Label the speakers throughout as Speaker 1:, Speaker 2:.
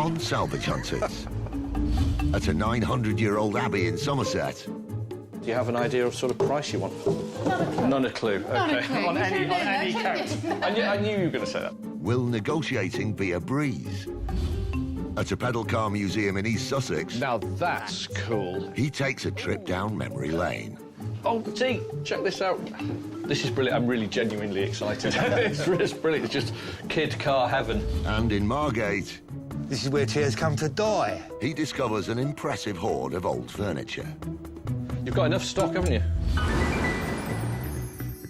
Speaker 1: on Salvage Hunters. At a 900-year-old abbey in Somerset.
Speaker 2: Do you have an idea of sort of price you want? Not a clue.
Speaker 3: Not a
Speaker 2: Okay.
Speaker 3: clue.
Speaker 2: On any count. I knew you were going to say that.
Speaker 1: Will negotiating be a breeze? At a pedal car museum in East Sussex.
Speaker 2: Now that's cool.
Speaker 1: He takes a trip down memory lane.
Speaker 2: Oh, T, check this out. This is brilliant. I'm really genuinely excited. It's brilliant. It's just kid car heaven.
Speaker 1: And in Margate,
Speaker 4: This is where tears come to die.
Speaker 1: he discovers an impressive hoard of old furniture.
Speaker 2: You've got enough stock, haven't you?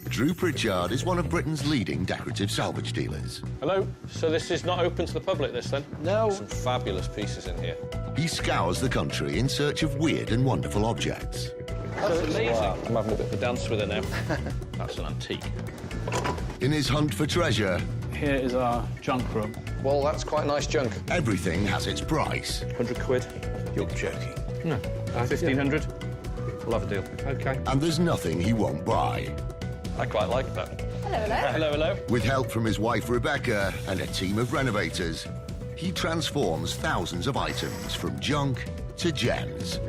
Speaker 1: Дрю Притчардом is one of Britain's leading decorative salvage dealers.
Speaker 2: Hello? So this is not open to the public, this, then?
Speaker 4: No.
Speaker 2: Some fabulous pieces in here.
Speaker 1: He scours the country in search of weird and wonderful objects.
Speaker 2: That's amazing. Wow. I'm having a bit of a dance with her now. That's an antique.
Speaker 1: In his hunt for treasure,
Speaker 5: Here is our junk room.
Speaker 2: Well, that's quite nice junk.
Speaker 1: everything has its price.
Speaker 2: 100 quid.
Speaker 4: You're joking.
Speaker 2: No. 1,500? We'll have a deal. OK.
Speaker 1: And there's nothing he won't buy.
Speaker 2: I quite like that.
Speaker 3: Hello, hello.
Speaker 2: Hello, hello.
Speaker 1: With help from his wife Rebecca and a team of renovators, he transforms thousands of items from junk to gems.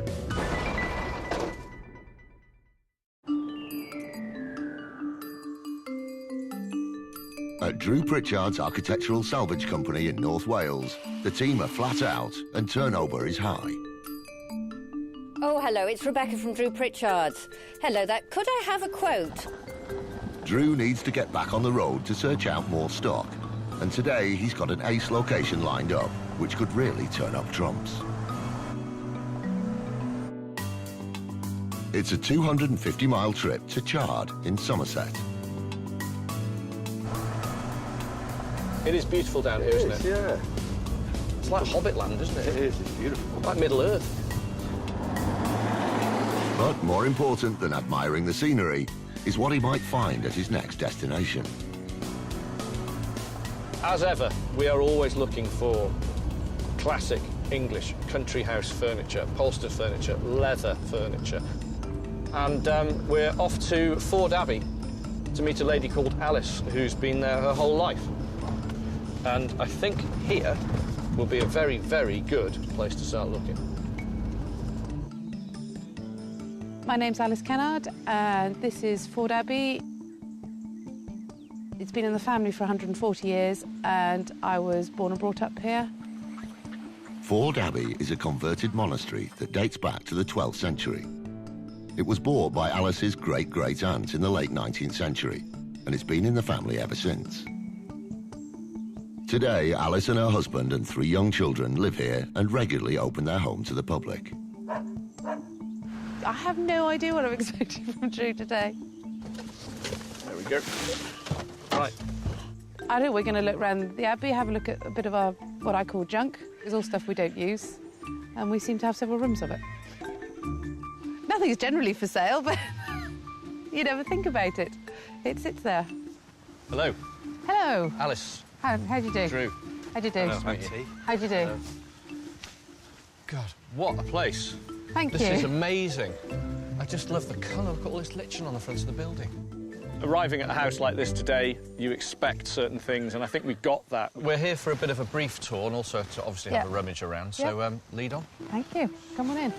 Speaker 1: At Дрю Притчард's architectural salvage company in North Wales, the team are flat out and turnover is high.
Speaker 6: Oh, hello, it's Rebecca from Дрю Притчард's. Hello there, could I have a quote?
Speaker 1: Дрю needs to get back on the road to search out more stock, and today he's got an ace location lined up, which could really turn up trumps. It's a 250-mile trip to Chard in Somerset.
Speaker 2: It is beautiful down here, isn't it?
Speaker 4: Yeah.
Speaker 2: It's like Hobbitland, isn't it?
Speaker 4: It is. It's beautiful.
Speaker 2: Like Middle-earth.
Speaker 1: But more important than admiring the scenery is what he might find at his next destination.
Speaker 2: As ever, we are always looking for classic English country house furniture, upholstered furniture, leather furniture. And we're off to Ford Abbey to meet a lady called Alice, who's been there her whole life. And I think here will be a very, very good place to start looking.
Speaker 7: My name's Alice Kennard, and this is Ford Abbey. It's been in the family for 140 years, and I was born and brought up here.
Speaker 1: Ford Abbey is a converted monastery that dates back to the 12th century. It was bought by Alice's great-great-aunt in the late 19th century, and it's been in the family ever since. Today, Alice and her husband and 3 young children live here and regularly open their home to the public.
Speaker 7: I have no idea what I'm expecting from Дрю today.
Speaker 2: There we go. Right.
Speaker 7: I think we're going to look around the Abbey, have a look at a bit of our, what I call junk. It's all stuff we don't use, and we seem to have several rooms of it. Nothing's generally for sale, but you never think about it. It sits there.
Speaker 2: Hello.
Speaker 7: Hello.
Speaker 2: Alice.
Speaker 7: How do you do?
Speaker 2: Дрю.
Speaker 7: How do you do?
Speaker 2: Hello, mate.
Speaker 7: How do you do?
Speaker 2: Hello. God, what a place.
Speaker 7: Thank you.
Speaker 2: This is amazing. I just love the colour. Look at all this lichen on the front of the building. Arriving at a house like this today, you expect certain things, and I think we got that. We're here for a bit of a brief tour and also to obviously have a rummage around, so lead on.
Speaker 7: Thank you. Come on in.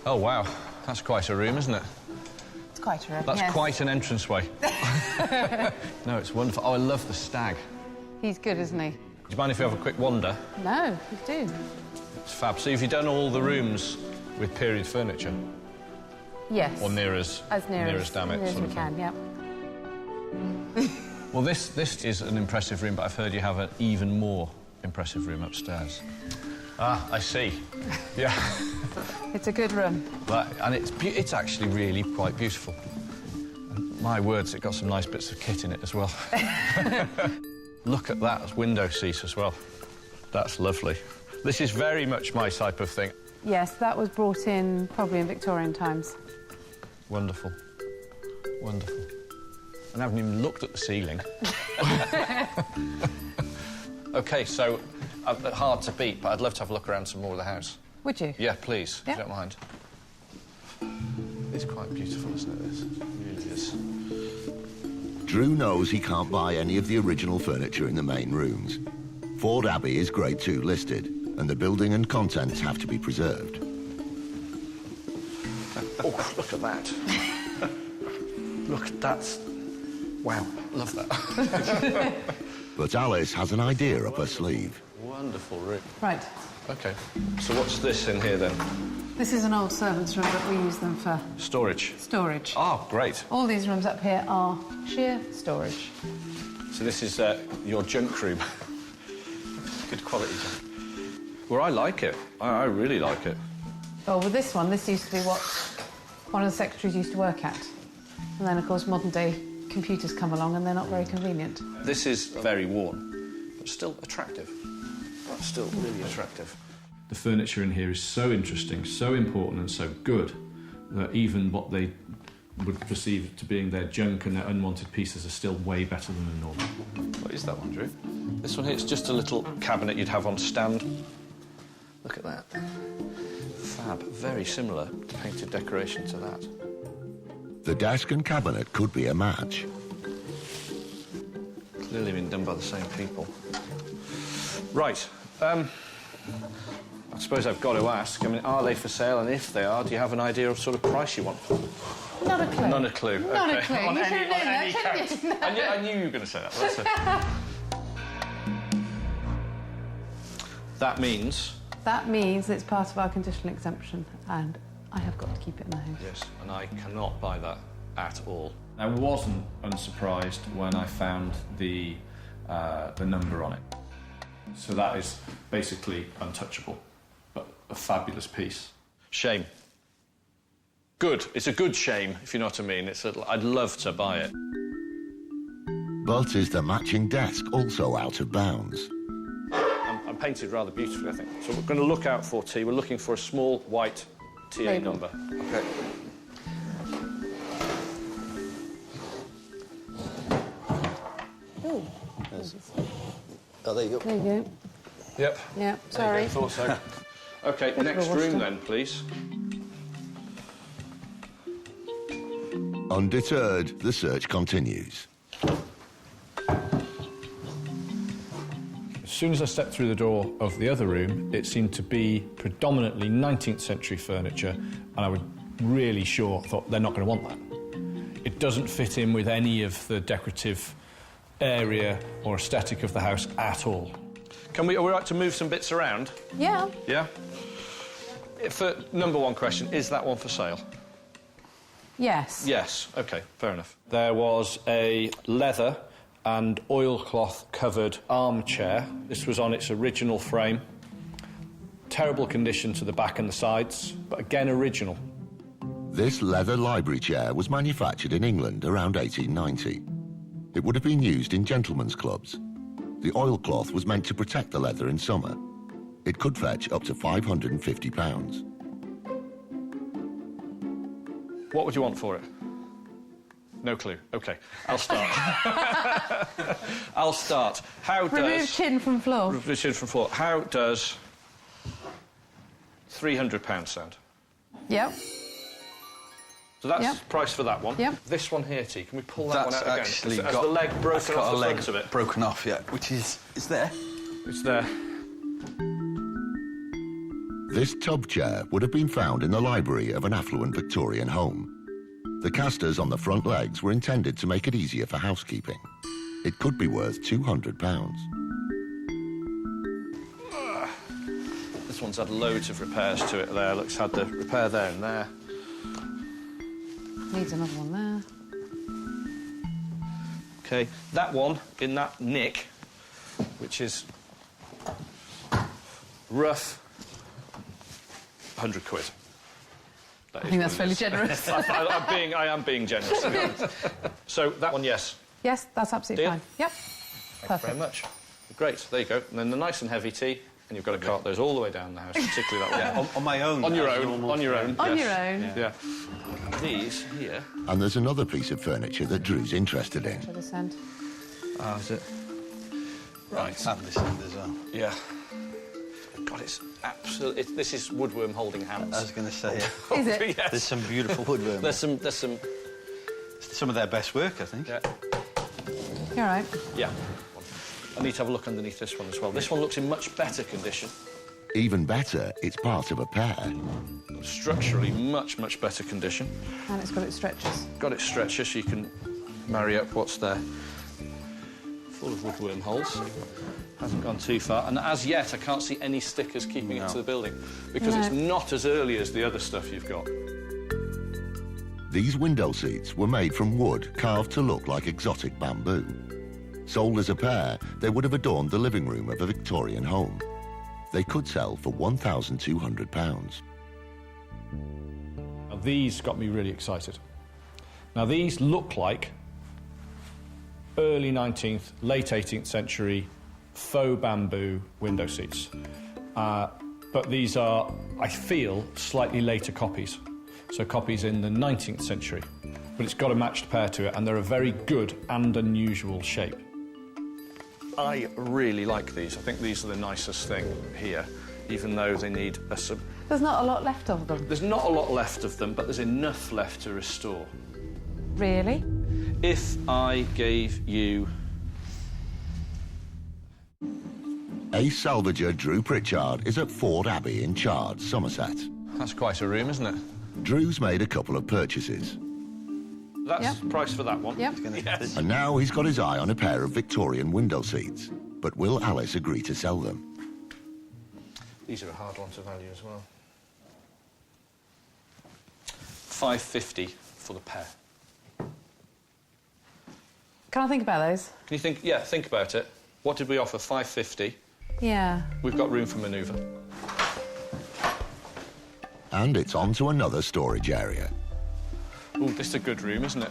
Speaker 2: Oh, wow. That's quite a room, isn't it?
Speaker 7: It's quite a room,
Speaker 2: That's
Speaker 7: yes.
Speaker 2: quite an entranceway. No, it's wonderful. Oh, I love the stag.
Speaker 7: He's good, isn't he?
Speaker 2: Do you mind if we have a quick wander?
Speaker 7: No, you do.
Speaker 2: It's fab. So have you done all the rooms with period furniture?
Speaker 7: Yes.
Speaker 2: Or near as
Speaker 7: near as
Speaker 2: damn it,
Speaker 7: near as
Speaker 2: sort
Speaker 7: we
Speaker 2: of
Speaker 7: can,
Speaker 2: thing.
Speaker 7: yeah.
Speaker 2: Well, this is an impressive room, but I've heard you have an even more impressive room upstairs. Ah, I see. Yeah.
Speaker 7: It's a good room.
Speaker 2: And it's actually really quite beautiful. And my words, it got some nice bits of kit in it as well. Look at that window seat as well. That's lovely. This is very much my type of thing.
Speaker 7: Yes, that was brought in probably in Victorian times.
Speaker 2: Wonderful. Wonderful. And I haven't even looked at the ceiling. OK, so hard to beat, but I'd love to have a look around some more of the house.
Speaker 7: Would you?
Speaker 2: Yeah, please,
Speaker 7: Yeah.
Speaker 2: if you don't mind. It's quite beautiful, isn't it, this? It really is.
Speaker 1: Drew knows he can't buy any of the original furniture in the main rooms. Ford Abbey is Grade 2 listed, and the building and contents have to be preserved.
Speaker 2: Oh, look at that. Look, that's... Wow, love that.
Speaker 1: But Alice has an idea up her sleeve.
Speaker 2: Wonderful room.
Speaker 7: Right.
Speaker 2: OK, so what's this in here, then?
Speaker 7: This is an old servants' room, but we use them for
Speaker 2: Storage.
Speaker 7: storage.
Speaker 2: Oh, great.
Speaker 7: All these rooms up here are sheer storage.
Speaker 2: So this is your junk room. Good quality junk. Well, I like it. I really like it.
Speaker 7: Well, with this one, this used to be what one of the secretaries used to work at. And then, of course, modern-day computers come along and they're not very convenient.
Speaker 2: This is very worn, but still attractive. That's still really attractive.
Speaker 3: The furniture in here is so interesting, so important and so good that even what they would perceive to being their junk and their unwanted pieces are still way better than the normal.
Speaker 2: What is that one, Drew? This one here, it's just a little cabinet you'd have on stand. Look at that. Fab. Very similar painted decoration to that.
Speaker 1: The desk and cabinet could be a match.
Speaker 2: Clearly been done by the same people. Right. I suppose I've got to ask, I mean, are they for sale? And if they are, do you have an idea of sort of price you want?
Speaker 7: Not a clue.
Speaker 2: None a clue.
Speaker 7: Not
Speaker 2: okay.
Speaker 7: a clue.
Speaker 2: On
Speaker 7: You
Speaker 2: any,
Speaker 7: should have
Speaker 2: on
Speaker 7: known
Speaker 2: any
Speaker 7: that,
Speaker 2: count.
Speaker 7: shouldn't you?
Speaker 2: I knew you were going to say that. That's it. That means...
Speaker 7: That means it's part of our conditional exemption, and I have got to keep it in the house.
Speaker 2: Yes, and I cannot buy that at all.
Speaker 3: I wasn't unsurprised when I found the number on it. So that is basically untouchable, but a fabulous piece.
Speaker 2: Shame. Good. It's a good shame, if you know what I mean. I'd love to buy it.
Speaker 1: But is the matching desk also out of bounds?
Speaker 2: I'm painted rather beautifully, I think. So we're going to look out for T. We're looking for a small white TA
Speaker 7: Label.
Speaker 2: number. OK.
Speaker 7: Oh,
Speaker 4: Oh, there you go.
Speaker 7: there you go.
Speaker 2: Yep.
Speaker 7: Yeah, sorry.
Speaker 2: Thought so. OK, next room then, please.
Speaker 1: Undeterred, the search continues.
Speaker 3: As soon as I stepped through the door of the other room, it seemed to be predominantly 19th century furniture, and I was really sure, thought they're not going to want that. It doesn't fit in with any of the decorative area or aesthetic of the house at all.
Speaker 2: Are we right to move some bits around?
Speaker 7: Yeah.
Speaker 2: Yeah? For number one question, is that one for sale?
Speaker 7: Yes.
Speaker 2: Yes. OK, fair enough. There was a leather and oilcloth covered armchair. This was on its original frame. Terrible condition to the back and the sides, but again original.
Speaker 1: This leather library chair was manufactured in England around 1890. It would have been used in gentlemen's clubs. The oilcloth was meant to protect the leather in summer. It could fetch up to £550.
Speaker 2: What would you want for it? No clue. OK, I'll start. I'll start. How does...
Speaker 7: Remove chin from floor.
Speaker 2: Remove chin from floor. How does £300 sound?
Speaker 7: Yep.
Speaker 2: So that's
Speaker 7: Yep.
Speaker 2: the price for that one.
Speaker 7: Yep.
Speaker 2: This one here, T, can we pull that
Speaker 4: That's
Speaker 2: one out again?
Speaker 4: actually
Speaker 2: Has
Speaker 4: got
Speaker 2: the leg broken off the
Speaker 4: leg
Speaker 2: front of it?
Speaker 4: broken off, yeah, which is there.
Speaker 2: It's there.
Speaker 1: This tub chair would have been found in the library of an affluent Victorian home. The casters on the front legs were intended to make it easier for housekeeping. It could be worth £200.
Speaker 2: This one's had loads of repairs to it there. Looks had the repair there and there.
Speaker 7: Needs another one there.
Speaker 2: OK, that one in that nick, which is rough, £100.
Speaker 7: I think that's fairly generous.
Speaker 2: I am being generous, to be honest. So that one, yes.
Speaker 7: Yes, that's absolutely
Speaker 2: Deal?
Speaker 7: fine. Yep.
Speaker 2: Thank
Speaker 7: Perfect.
Speaker 2: you very much. Great, there you go. And then the nice and heavy tea, and you've got to cart those all the way down the house, particularly that one.
Speaker 4: On my own.
Speaker 2: On your
Speaker 4: as
Speaker 2: own,
Speaker 4: normal
Speaker 2: on your
Speaker 4: frame.
Speaker 2: own.
Speaker 7: On
Speaker 2: yes.
Speaker 7: your own.
Speaker 2: Yeah. These here.
Speaker 1: And there's another piece of furniture that Drew's interested in.
Speaker 7: To this end.
Speaker 2: Oh, is it? Right.
Speaker 4: And this end as well.
Speaker 2: Yeah. God, it's absolutely... this is woodworm holding hands.
Speaker 4: I was going to say,
Speaker 7: Is it?
Speaker 2: Yes.
Speaker 4: there's some beautiful woodworm.
Speaker 2: There's some...
Speaker 4: Some of their best work, I think.
Speaker 2: Yeah.
Speaker 7: You all right?
Speaker 2: Yeah. I need to have a look underneath this one as well. This one looks in much better condition.
Speaker 1: Even better, it's part of a pair.
Speaker 2: Structurally, much, much better condition.
Speaker 7: And it's got its stretchers.
Speaker 2: Got its stretchers so you can marry up what's there. Full of woodworm holes. Hasn't gone too far. And as yet, I can't see any stickers keeping it to the building because it's not as early as the other stuff you've got.
Speaker 1: These window seats were made from wood carved to look like exotic bamboo. Sold as a pair, they would have adorned the living room of a Victorian home. They could sell for £1,200.
Speaker 3: Now, these got me really excited. Now, these look like early 19th, late 18th century faux bamboo window seats. But these are, I feel, slightly later copies. So copies in the 19th century. But it's got a matched pair to it, and they're a very good and unusual shape. I really like these. I think these are the nicest thing here, even though they need a...
Speaker 7: There's not a lot left of them.
Speaker 2: There's not a lot left of them, but there's enough left to restore.
Speaker 7: Really?
Speaker 2: If I gave you...
Speaker 1: Ace salvager Дрю Притчардом is at Ford Abbey in Chard, Somerset.
Speaker 2: That's quite a room, isn't it?
Speaker 1: Drew's made a couple of purchases.
Speaker 2: That's the price for that one.
Speaker 7: Yep.
Speaker 2: Yes.
Speaker 1: And now he's got his eye on a pair of Victorian window seats. But will Alice agree to sell them?
Speaker 2: These are a hard one to value as well. £5.50 for the pair.
Speaker 7: Can I think about those?
Speaker 2: Can you think? Yeah, think about it. What did we offer? £5.50.
Speaker 7: Yeah.
Speaker 2: We've got room for manoeuvre.
Speaker 1: And it's on to another storage area.
Speaker 2: Oh, this is a good room, isn't it?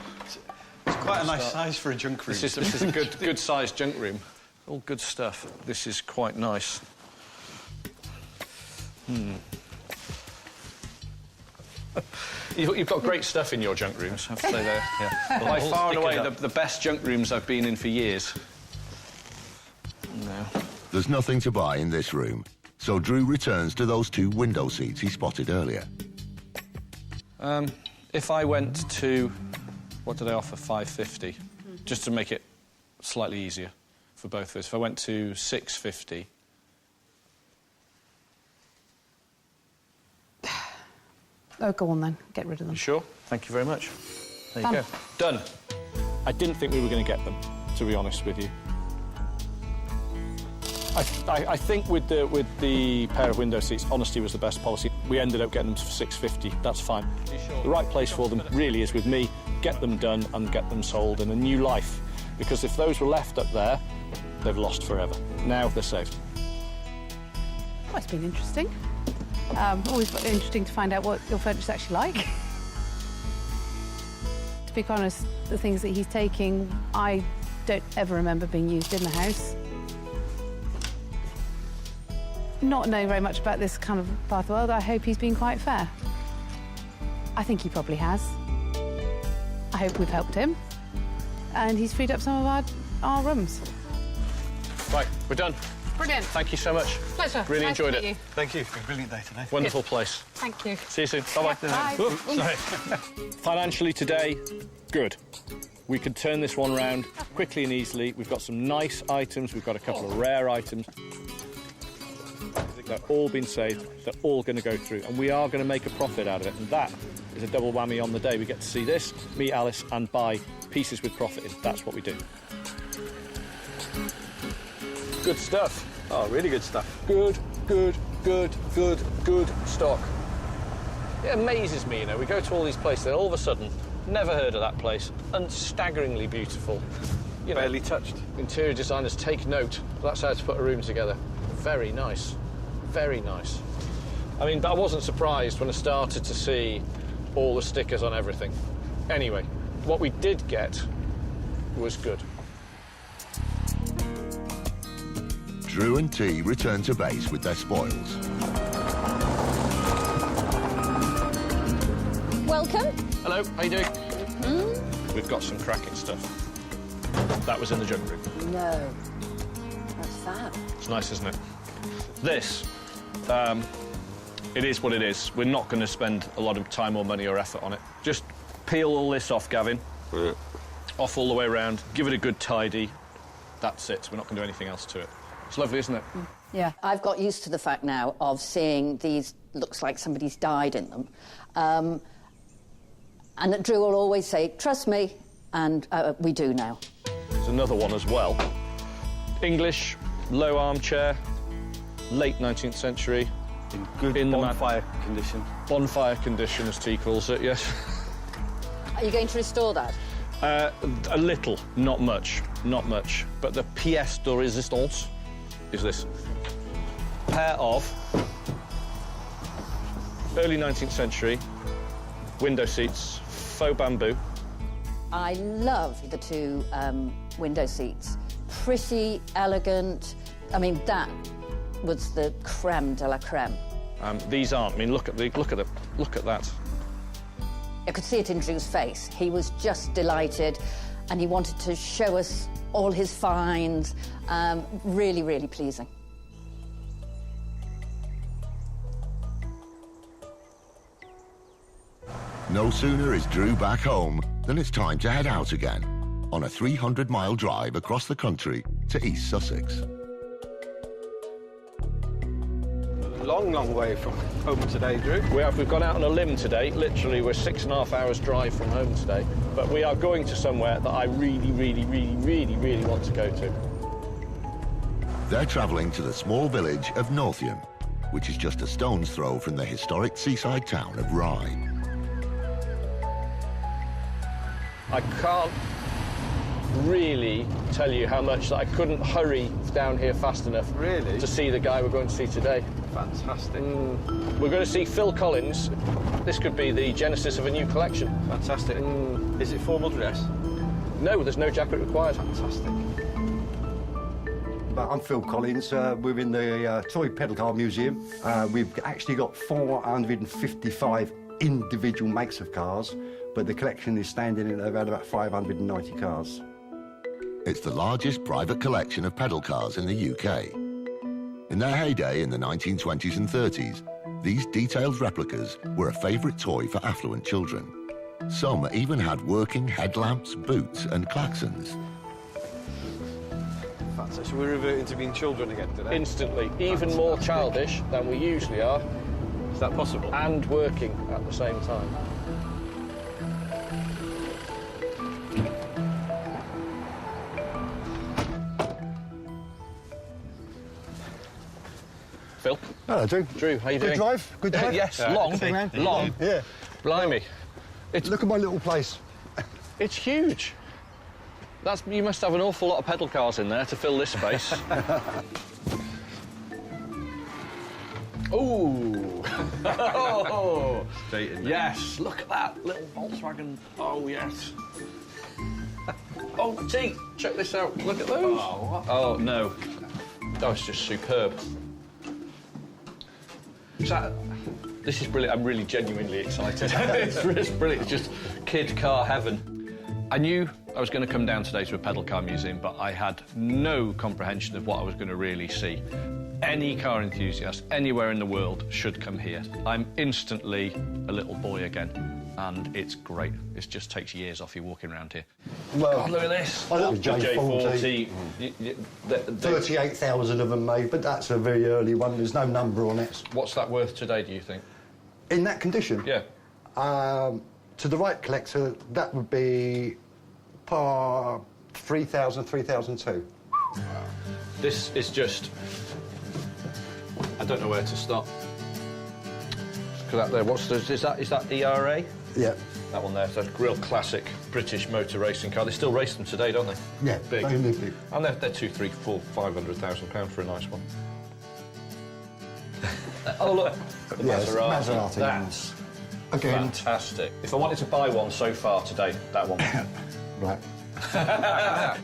Speaker 4: It's quite a nice size for a junk room.
Speaker 2: This is a good sized junk room. All good stuff. This is quite nice. You've got great stuff in your junk rooms, I have to say there. Yeah. By far and away the best junk rooms I've been in for years. No.
Speaker 1: There's nothing to buy in this room, so Drew returns to those two window seats he spotted earlier.
Speaker 2: If I went to, what did I offer, £5.50, just to make it slightly easier for both of us. If I went to £6.50.
Speaker 7: Oh, go on then. Get rid of them.
Speaker 2: You sure? Thank you very much. There you
Speaker 7: Done.
Speaker 2: go. Done. I didn't think we were going to get them, to be honest with you. I think with the pair of window seats, honesty was the best policy. We ended up getting them for £6.50. That's fine. The right place for them really is with me. Get them done and get them sold in a new life. Because if those were left up there, they've lost forever. Now they're saved.
Speaker 7: Well, it's been interesting. Always interesting to find out what your furniture's actually like. To be quite honest, the things that he's taking, I don't ever remember being used in the house. Not knowing very much about this kind of part of the world, I hope he's been quite fair. I think he probably has. I hope we've helped him. And he's freed up some of our rooms.
Speaker 2: Right, we're done.
Speaker 7: Brilliant.
Speaker 2: Thank you so much.
Speaker 7: Pleasure.
Speaker 2: Really
Speaker 7: Nice to
Speaker 2: enjoyed
Speaker 7: meet
Speaker 2: it.
Speaker 7: you.
Speaker 4: Thank you. It's been a brilliant day today.
Speaker 2: Wonderful place.
Speaker 7: Thank you.
Speaker 2: See you soon. Bye-bye.
Speaker 7: Bye.
Speaker 2: Oops, sorry. Financially today, good. We could turn this one round quickly and easily. We've got some nice items. We've got a couple of rare items. They're all been saved. They're all going to go through. And we are going to make a profit out of it. And that is a double whammy on the day. We get to see this, meet Alice, and buy pieces with profit in. That's what we do. Good stuff. Oh, really good stuff. Good stock. It amazes me, you know, we go to all these places and all of a sudden, never heard of that place, and staggeringly beautiful. You know,
Speaker 4: Barely touched.
Speaker 2: Interior designers take note. That's how to put a room together. Very nice. Very nice. I mean, I wasn't surprised when I started to see all the stickers on everything. Anyway, what we did get was good.
Speaker 1: Drew and T return to base with their spoils.
Speaker 6: Welcome.
Speaker 2: Hello, how you doing? We've got some cracking stuff. That was in the junk room.
Speaker 6: No. What's that?
Speaker 2: It's nice, isn't it? This, it is what it is. We're not going to spend a lot of time or money or effort on it. Just peel all this off, Gavin. off all the way around, give it a good tidy. That's it. We're not going to do anything else to it. It's lovely, isn't it?
Speaker 6: Yeah, I've got used to the fact now of seeing these, looks like somebody's died in them. And Drew will always say, trust me, and we do now.
Speaker 2: There's another one as well. English, low armchair, late 19th century.
Speaker 4: In good bonfire condition.
Speaker 2: Bonfire condition, as T calls it, yes.
Speaker 6: Are you going to restore that?
Speaker 2: A little, not much, not much. But the pièce de résistance is this pair of early 19th century window seats, faux bamboo.
Speaker 6: I love the two window seats. Pretty, elegant. I mean, that was the creme de la creme.
Speaker 2: These aren't. I mean, look at that.
Speaker 6: I could see it in Drew's face. He was just delighted, and he wanted to show us all his finds. Really, really pleasing.
Speaker 1: No sooner is Drew back home than it's time to head out again on a 300-mile drive across the country to East Sussex.
Speaker 4: Long, long way from home today, Drew.
Speaker 2: We've gone out on a limb today. Literally, we're 6.5 hours drive from home today. But we are going to somewhere that I really, really, really, really, really want to go to.
Speaker 1: They're travelling to the small village of Northiam, which is just a stone's throw from the historic seaside town of Rye.
Speaker 2: I can't really tell you how much that I couldn't hurry down here fast enough
Speaker 4: Really?
Speaker 2: to see the guy we're going to see today.
Speaker 4: Fantastic.
Speaker 2: We're going to see Phil Collins. This could be the genesis of a new collection.
Speaker 4: Fantastic. Is it formal dress?
Speaker 2: No, there's no jacket required.
Speaker 4: Fantastic.
Speaker 8: I'm Phil Collins. We're in the Toy Pedal Car Museum. We've actually got 455 individual makes of cars, but the collection is standing at around about 590 cars.
Speaker 1: It's the largest private collection of pedal cars in the UK. In their heyday in the 1920s and 30s, these detailed replicas were a favourite toy for affluent children. Some even had working headlamps, boots and klaxons.
Speaker 4: Fantastic. So we're reverting to being children again today?
Speaker 2: Instantly. Even more childish than we usually are.
Speaker 4: Is that possible?
Speaker 2: And working at the same time. Phil?
Speaker 8: Hello, Drew.
Speaker 2: Drew, how you doing?
Speaker 8: Good drive? Good drive?
Speaker 2: Yes,
Speaker 8: Yeah.
Speaker 2: long.
Speaker 8: Yeah.
Speaker 2: Blimey.
Speaker 8: Look at my little place.
Speaker 2: It's huge. You must have an awful lot of pedal cars in there to fill this space. Ooh. Oh. Yes, look at that little Volkswagen. Oh, yes. Oh, T, check this out. Look at those. Oh, no. Oh, it's just superb. This is brilliant. I'm really genuinely excited. It's brilliant. It's just kid car heaven. I knew I was going to come down today to a pedal car museum, but I had no comprehension of what I was going to really see. Any car enthusiast anywhere in the world should come here. I'm instantly a little boy again, and it's great. It just takes years off you walking around here.
Speaker 8: Well,
Speaker 2: God, look at this.
Speaker 8: I look at
Speaker 2: J40.
Speaker 8: 38,000 of them made, but that's a very early one. There's no number on it.
Speaker 2: What's that worth today, do you think?
Speaker 8: In that condition?
Speaker 2: Yeah.
Speaker 8: To the right collector, that would be par 3,000, 3,002.
Speaker 2: This is just... I don't know where to start. Look at that there. Is that ERA?
Speaker 8: Yeah.
Speaker 2: That one there. It's a real classic British motor racing car. They still race them today, don't they?
Speaker 8: Yeah,
Speaker 2: big.
Speaker 8: They live big.
Speaker 2: And they're £200,000, £300,000, £500,000 for a nice one. Oh look, the
Speaker 8: Yes,
Speaker 2: Maserati.
Speaker 8: Maserati.
Speaker 2: That's
Speaker 8: Again.
Speaker 2: fantastic. If I wanted to buy one so far today, that one.
Speaker 8: Right.